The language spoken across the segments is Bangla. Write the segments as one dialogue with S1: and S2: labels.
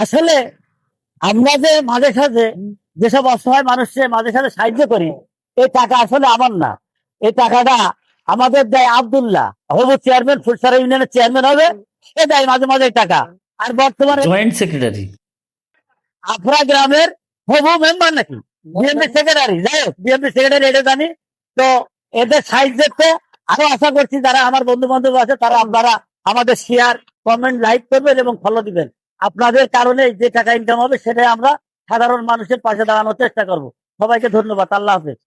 S1: আসলে আমরা যে মাঝে সাঝে যেসব অসহায় মানুষকে মাঝে সাঝে সাহায্য করি, এই টাকা আসলে আমার না। এই টাকাটা আমাদের দেয় আব্দুল্লাহ, হবু চেয়ারম্যান, ফুলসারা ইউনিয়নের চেয়ারম্যান হবে, সে দেয় মাঝে মাঝে এই টাকা। আর বর্তমানে
S2: জয়েন্ট সেক্রেটারি
S1: আফরা গ্রামের হবু মেম্বার নাকি বিএনপি সেক্রেটারি, যাই হোক বিএনপি সেক্রেটারি, এটা জানি। তো এদের সাহায্যে আরো আশা করছি যারা আমার বন্ধু বান্ধব আছে তারা আপনারা আমাদের শেয়ার, কমেন্ট, লাইক করবেন এবং ফলো দিবেন। আপনাদের কারণে যে টাকা ইনকাম হবে সেটাই আমরা সাধারণ মানুষের পাশে দাঁড়ানোর চেষ্টা করব। সবাইকে ধন্যবাদ। আল্লাহ হাফেজ।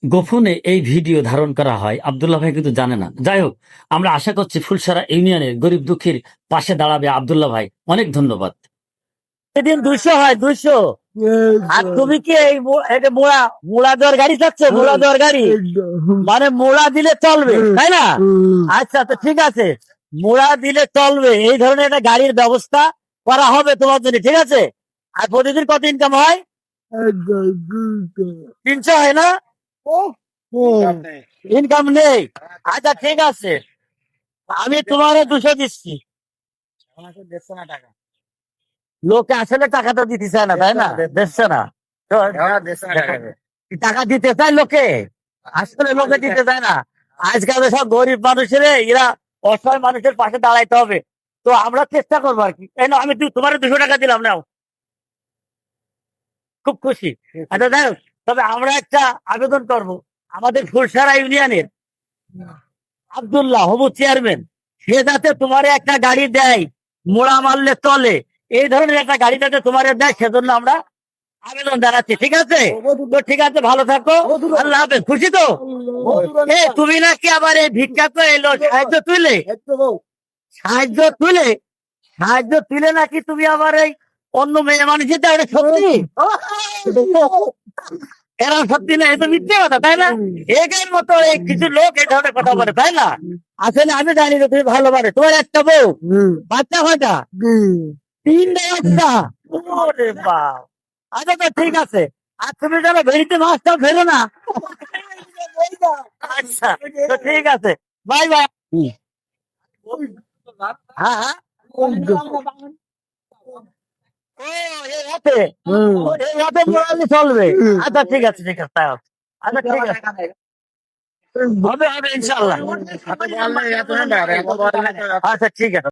S2: গোপনে এই ভিডিও ধারণ করা হয়, আব্দুল্লাহ ভাই কিন্তু জানে না। যাই হোক, আমরা আশা করছি ফুলসারা ইউনিয়নের গরিব দুঃখীর পাশে দাঁড়াবে আব্দুল্লাহ ভাই। অনেক ধন্যবাদ।
S1: সেদিন 200 হয়, 200। আর তুমি কি এই এটা মোড়া দেওয়ার গাড়ি চাচ্ছ? মোড়া দেওয়ার গাড়ি মানে মোড়া দিলে চলবে, তাই না? আচ্ছা, তো ঠিক আছে, মোড়া দিলে চলবে এই ধরনের একটা গাড়ির ব্যবস্থা করা হবে তোমার জন্য, ঠিক আছে? আর প্রতিদিন কত ইনকাম হয়? 300 হয় না? ইনকাম নেই? আচ্ছা ঠিক আছে, আমি তোমার 200 দিচ্ছি। আমাকে 150 না টাকা। লোকে আসলে টাকাটা দিতে চায় না, তাই না? দিচ্ছে না তো, টাকা দিতে চায় লোকে, আসলে লোকে দিতে চায় না। আজকাল সব গরিব মানুষের, এরা অসহায় মানুষের পাশে দাঁড়াইতে হবে। তো আমরা চেষ্টা করবো আর কি। এই নাও, আমি তোমার 200 টাকা দিলাম, নাও। খুব খুশি। আচ্ছা যাই হোক, তবে আমরা একটা আবেদন করব, আমাদের ফুলসারা ইউনিয়নের আব্দুল্লাহ হবু চেয়ারম্যান, সে যাতে তোমার একটা গাড়ি দেয়, মোড়া মারলে চলে, এই ধরনের একটা গাড়ি যাতে তোমার দেয়, সেজন্য আমরা আবেদন জানাচ্ছি। ঠিক আছে? তো ঠিক আছে, ভালো থাকো, আল্লাহ হাফেজ। খুশি তো? তুমি নাকি আবার এই ভিক্ষা তো এলো সাহায্য তুলে, সাহায্য তুলে, সাহায্য তুলে নাকি তুমি আবার এই অন্য মেয়ে মানুষের দেয়, ওটা সত্যি? এরা সত্যি না, এটা মিথ্যে কথা, তাই না? এদের মতো এই কিছু লোক এই ধরনের কথা বলে, তাই না? আসলে আমি জানি যে তুমি ভালো পারে। তোমার একটা বউ, বাচ্চা কয়টা? 3টা বাচ্চা। ওরে বাপ। আচ্ছা তো ঠিক আছে, আর তুমি যেন ভেড়িতে মাছটা ফেরো না। আচ্ছা, তো ঠিক আছে, বাই বাই। হ্যাঁ হ্যাঁ, ও এই হাতে, এই হাতে মোড়ালে চলবে। আচ্ছা ঠিক আছে, ঠিক আছে, তাই হোক। আচ্ছা ঠিক আছে, হবে হবে ইনশাল্লাহ। আচ্ছা ঠিক আছে।